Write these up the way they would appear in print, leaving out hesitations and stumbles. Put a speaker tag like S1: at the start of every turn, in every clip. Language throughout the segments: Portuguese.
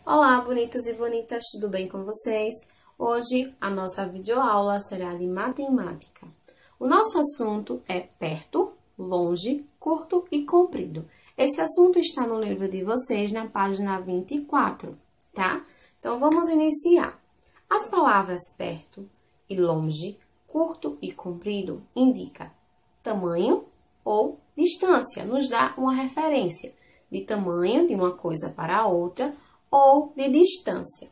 S1: Olá, bonitos e bonitas, tudo bem com vocês? Hoje a nossa videoaula será de matemática. O nosso assunto é perto, longe, curto e comprido. Esse assunto está no livro de vocês na página 24, tá? Então vamos iniciar. As palavras perto e longe, curto e comprido indica tamanho ou distância, nos dá uma referência de tamanho de uma coisa para a outra ou de distância.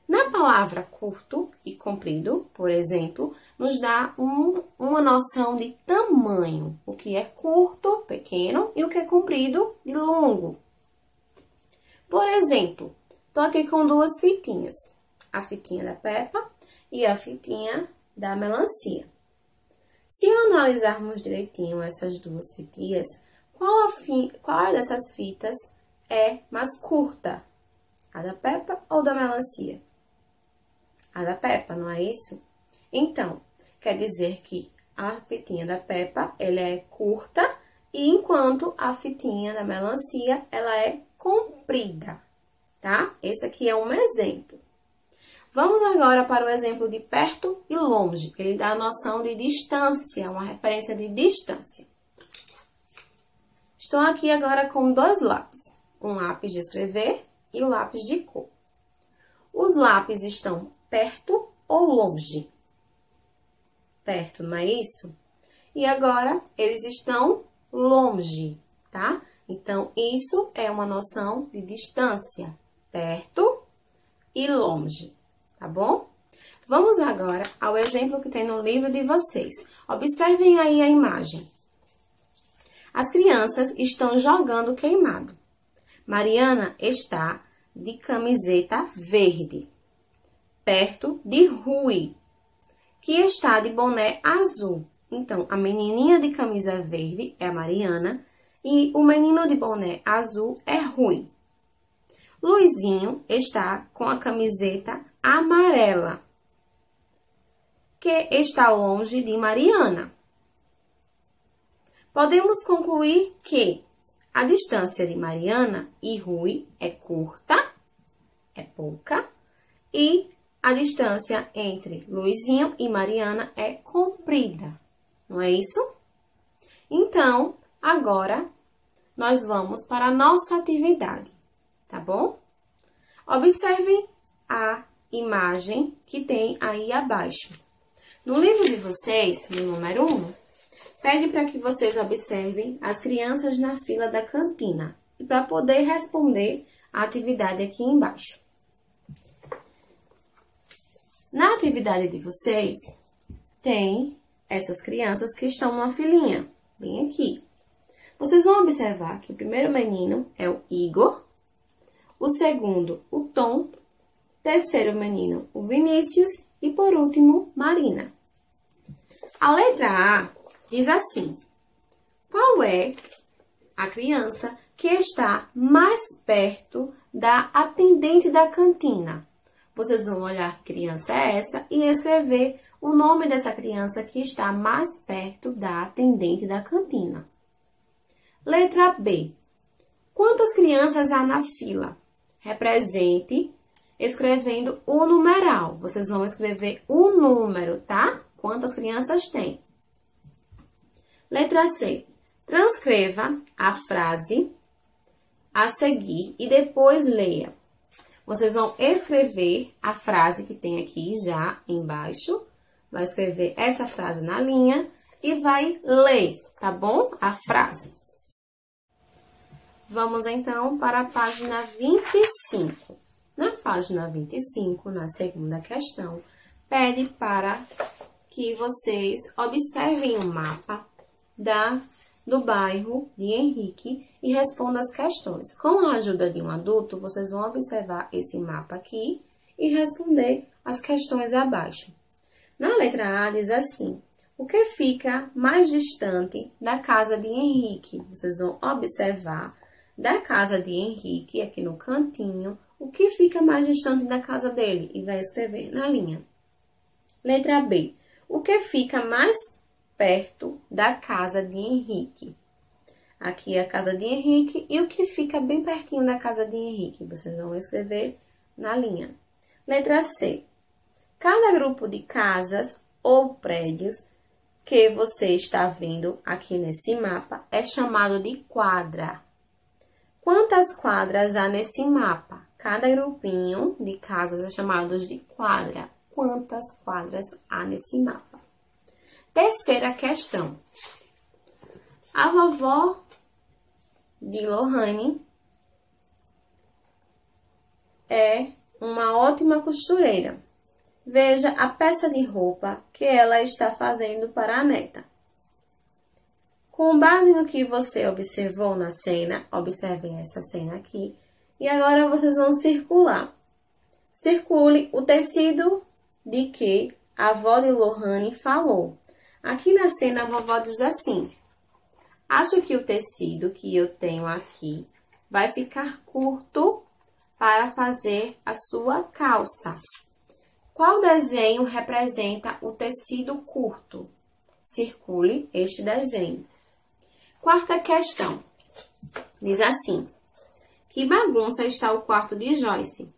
S1: Na palavra curto e comprido, por exemplo, nos dá uma noção de tamanho, o que é curto, pequeno, e o que é comprido, de longo. Por exemplo, estou aqui com duas fitinhas, a fitinha da Peppa e a fitinha da melancia. Se analisarmos direitinho essas duas fitinhas, qual dessas fitas é mais curta? A da Peppa ou da melancia? A da Peppa, não é isso? Então, quer dizer que a fitinha da Peppa, ela é curta, e enquanto a fitinha da melancia, ela é comprida, tá? Esse aqui é um exemplo. Vamos agora para o exemplo de perto e longe. Ele dá a noção de distância, uma referência de distância. Estou aqui agora com dois lápis. Um lápis de escrever e o lápis de cor. Os lápis estão perto ou longe? Perto, não é isso? E agora, eles estão longe, tá? Então, isso é uma noção de distância. Perto e longe, tá bom? Vamos agora ao exemplo que tem no livro de vocês. Observem aí a imagem. As crianças estão jogando queimado. Mariana está de camiseta verde, perto de Rui, que está de boné azul. Então, a menininha de camisa verde é a Mariana e o menino de boné azul é Rui. Luizinho está com a camiseta amarela, que está longe de Mariana. Podemos concluir que a distância de Mariana e Rui é curta, é pouca, e a distância entre Luizinho e Mariana é comprida, não é isso? Então, agora, nós vamos para a nossa atividade, tá bom? Observem a imagem que tem aí abaixo. No livro de vocês, no número 1, pede para que vocês observem as crianças na fila da cantina e para poder responder a atividade aqui embaixo. Na atividade de vocês, tem essas crianças que estão numa filinha, bem aqui. Vocês vão observar que o primeiro menino é o Igor, o segundo, o Tom, o terceiro menino, o Vinícius e, por último, Marina. A letra A diz assim: qual é a criança que está mais perto da atendente da cantina? Vocês vão olhar que criança é essa e escrever o nome dessa criança que está mais perto da atendente da cantina. Letra B. Quantas crianças há na fila? Represente escrevendo o numeral. Vocês vão escrever o número, tá? Quantas crianças tem? Letra C. Transcreva a frase a seguir e depois leia. Vocês vão escrever a frase que tem aqui já embaixo. Vai escrever essa frase na linha e vai ler, tá bom? A frase. Vamos então para a página 25. Na página 25, na segunda questão, pede para que vocês observem o mapa do bairro de Henrique e respondam as questões. Com a ajuda de um adulto, vocês vão observar esse mapa aqui e responder as questões abaixo. Na letra A diz assim: o que fica mais distante da casa de Henrique? Vocês vão observar da casa de Henrique, aqui no cantinho, o que fica mais distante da casa dele e vai escrever na linha. Letra B. O que fica mais perto da casa de Henrique? Aqui é a casa de Henrique e o que fica bem pertinho da casa de Henrique. Vocês vão escrever na linha. Letra C. Cada grupo de casas ou prédios que você está vendo aqui nesse mapa é chamado de quadra. Quantas quadras há nesse mapa? Cada grupinho de casas é chamado de quadra. Quantas quadras há nesse mapa? Terceira questão. A vovó de Lohane é uma ótima costureira. Veja a peça de roupa que ela está fazendo para a neta. Com base no que você observou na cena, observem essa cena aqui, e agora vocês vão circular. Circule o tecido de que a avó de Lohane falou. Aqui na cena a vovó diz assim: acho que o tecido que eu tenho aqui vai ficar curto para fazer a sua calça. Qual desenho representa o tecido curto? Circule este desenho. Quarta questão. Diz assim: que bagunça está o quarto de Joyce?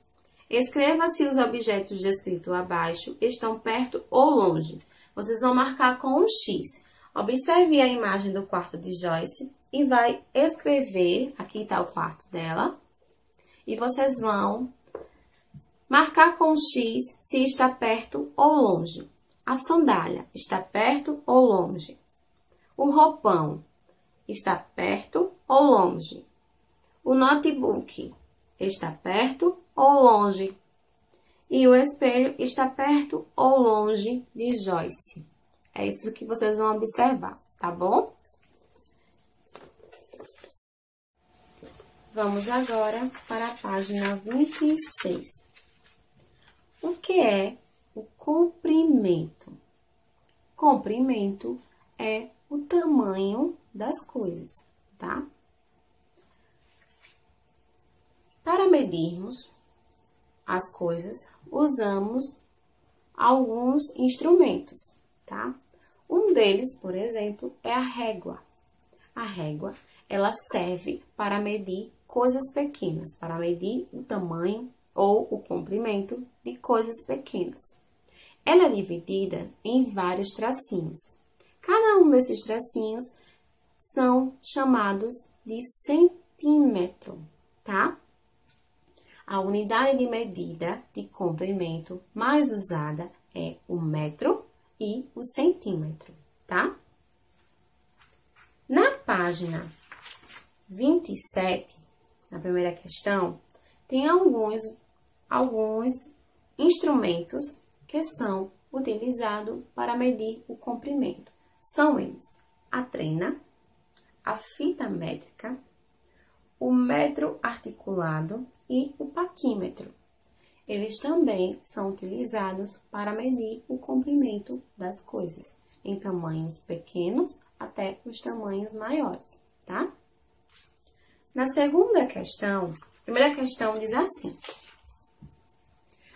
S1: Escreva se os objetos descritos abaixo estão perto ou longe. Vocês vão marcar com um X. Observe a imagem do quarto de Joyce e vai escrever, aqui está o quarto dela, e vocês vão marcar com X se está perto ou longe. A sandália está perto ou longe? O roupão está perto ou longe? O notebook está perto ou longe? E o espelho está perto ou longe de Joyce? É isso que vocês vão observar, tá bom? Vamos agora para a página 26. O que é o comprimento? Comprimento é o tamanho das coisas, tá? Para medirmos as coisas, usamos alguns instrumentos, tá? Um deles, por exemplo, é a régua. A régua, ela serve para medir coisas pequenas, para medir o tamanho ou o comprimento de coisas pequenas. Ela é dividida em vários tracinhos. Cada um desses tracinhos são chamados de centímetro, tá? A unidade de medida de comprimento mais usada é o metro e o centímetro, tá? Na página 27, na primeira questão, tem alguns instrumentos que são utilizados para medir o comprimento. São eles: a trena, a fita métrica, o metro articulado e o paquímetro. Eles também são utilizados para medir o comprimento das coisas, em tamanhos pequenos até os tamanhos maiores, tá? Na segunda questão, a primeira questão diz assim: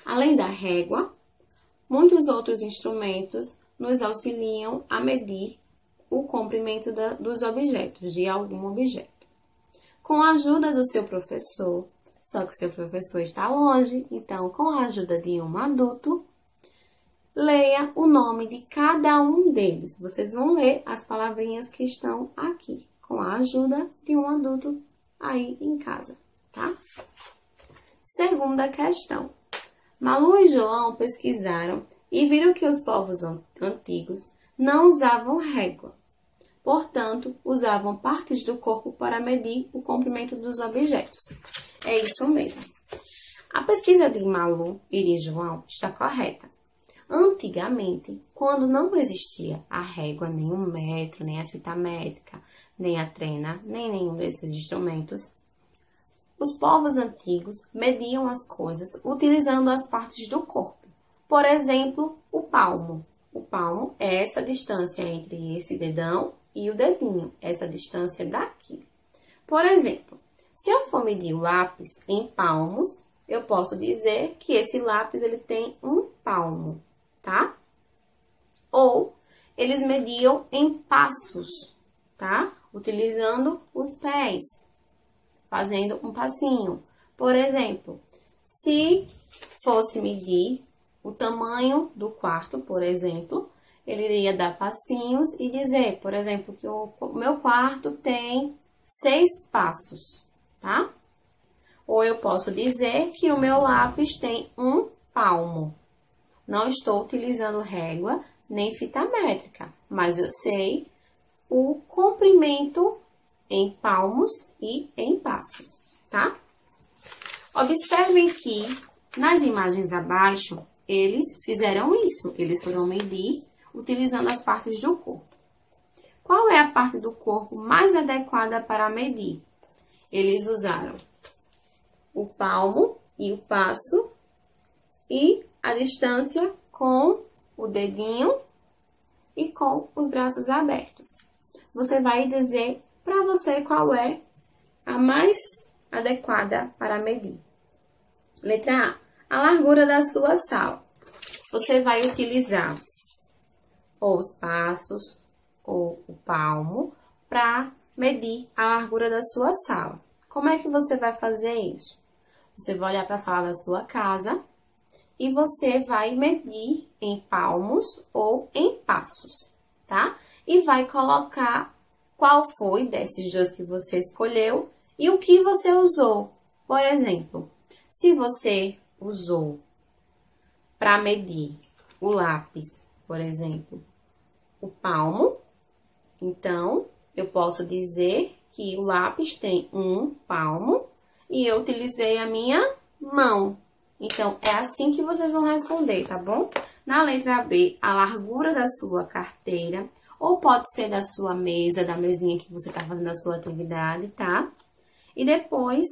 S1: além da régua, muitos outros instrumentos nos auxiliam a medir o comprimento dos objetos, de algum objeto. Com a ajuda do seu professor, só que o seu professor está longe, então, com a ajuda de um adulto, leia o nome de cada um deles. Vocês vão ler as palavrinhas que estão aqui, com a ajuda de um adulto aí em casa, tá? Segunda questão. Malu e João pesquisaram e viram que os povos antigos não usavam régua. Portanto, usavam partes do corpo para medir o comprimento dos objetos. É isso mesmo. A pesquisa de Malu e de João está correta. Antigamente, quando não existia a régua, nem o metro, nem a fita métrica, nem a trena, nem nenhum desses instrumentos, os povos antigos mediam as coisas utilizando as partes do corpo. Por exemplo, o palmo. O palmo é essa distância entre esse dedão e o dedinho, essa distância daqui. Por exemplo, se eu for medir o lápis em palmos, eu posso dizer que esse lápis ele tem um palmo, tá? Ou eles mediam em passos, tá? utilizando os pés, fazendo um passinho. Por exemplo, se fosse medir o tamanho do quarto, por exemplo, ele iria dar passinhos e dizer, por exemplo, que o meu quarto tem 6 passos, tá? Ou eu posso dizer que o meu lápis tem 1 palmo. Não estou utilizando régua nem fita métrica, mas eu sei o comprimento em palmos e em passos, tá? Observem que nas imagens abaixo, eles fizeram isso. Eles foram medir utilizando as partes do corpo. Qual é a parte do corpo mais adequada para medir? Eles usaram o palmo e o passo e a distância com o dedinho e com os braços abertos. Você vai dizer para você qual é a mais adequada para medir. Letra A, a largura da sua sala. Você vai utilizar ou os passos ou o palmo para medir a largura da sua sala. Como é que você vai fazer isso? Você vai olhar para a sala da sua casa e você vai medir em palmos ou em passos, tá? E vai colocar qual foi desses dois que você escolheu e o que você usou. Por exemplo, se você usou para medir o lápis, por exemplo, o palmo, então eu posso dizer que o lápis tem 1 palmo e eu utilizei a minha mão. Então, é assim que vocês vão responder, tá bom? Na letra B, a largura da sua carteira, ou pode ser da sua mesa, da mesinha que você está fazendo a sua atividade, tá? E depois,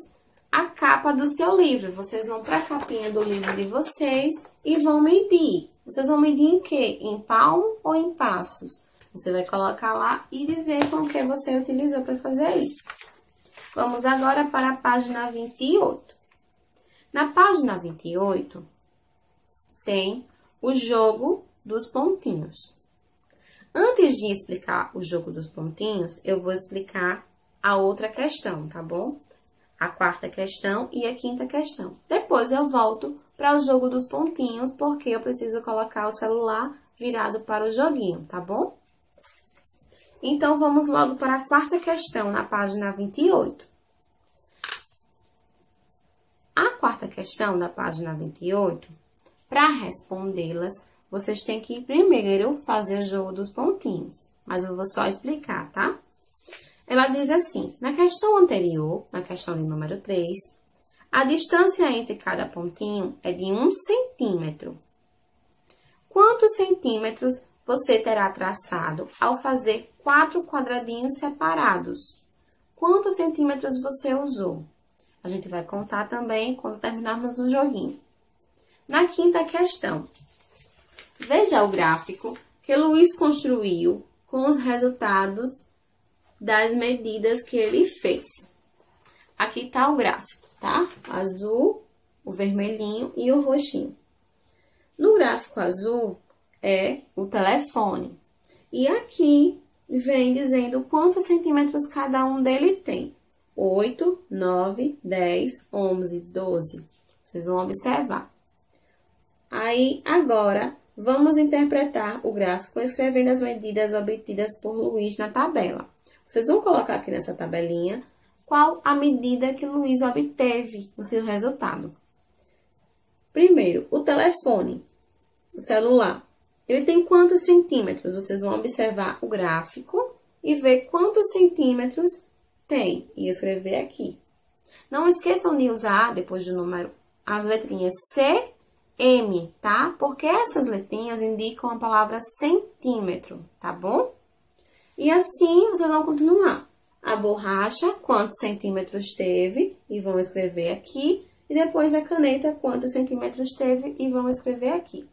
S1: a capa do seu livro. Vocês vão para a capinha do livro de vocês e vão medir. Vocês vão medir em quê? Em palmo ou em passos? Você vai colocar lá e dizer com o que você utilizou para fazer isso. Vamos agora para a página 28. Na página 28, tem o jogo dos pontinhos. Antes de explicar o jogo dos pontinhos, eu vou explicar a outra questão, tá bom? A quarta questão e a quinta questão. Depois eu volto para o jogo dos pontinhos, porque eu preciso colocar o celular virado para o joguinho, tá bom? Então, vamos logo para a quarta questão, na página 28. A quarta questão da página 28, para respondê-las, vocês têm que primeiro fazer o jogo dos pontinhos. Mas eu vou só explicar, tá? Ela diz assim, na questão anterior, na questão de número 3, a distância entre cada pontinho é de 1 centímetro. Quantos centímetros você terá traçado ao fazer 4 quadradinhos separados? Quantos centímetros você usou? A gente vai contar também quando terminarmos o joguinho. Na quinta questão, veja o gráfico que Luiz construiu com os resultados das medidas que ele fez. Aqui está o gráfico, tá? Azul, o vermelhinho e o roxinho. No gráfico azul é o telefone. E aqui vem dizendo quantos centímetros cada um dele tem. 8, 9, 10, 11, 12. Vocês vão observar. Aí, agora, vamos interpretar o gráfico escrevendo as medidas obtidas por Luiz na tabela. Vocês vão colocar aqui nessa tabelinha qual a medida que Luiz obteve no seu resultado. Primeiro, o telefone, o celular. Ele tem quantos centímetros? Vocês vão observar o gráfico e ver quantos centímetros tem e escrever aqui. Não esqueçam de usar, depois do número, as letrinhas C, M, tá? Porque essas letrinhas indicam a palavra centímetro, tá bom? E assim, vocês vão continuar. A borracha, quantos centímetros teve, e vão escrever aqui. E depois a caneta, quantos centímetros teve, e vão escrever aqui.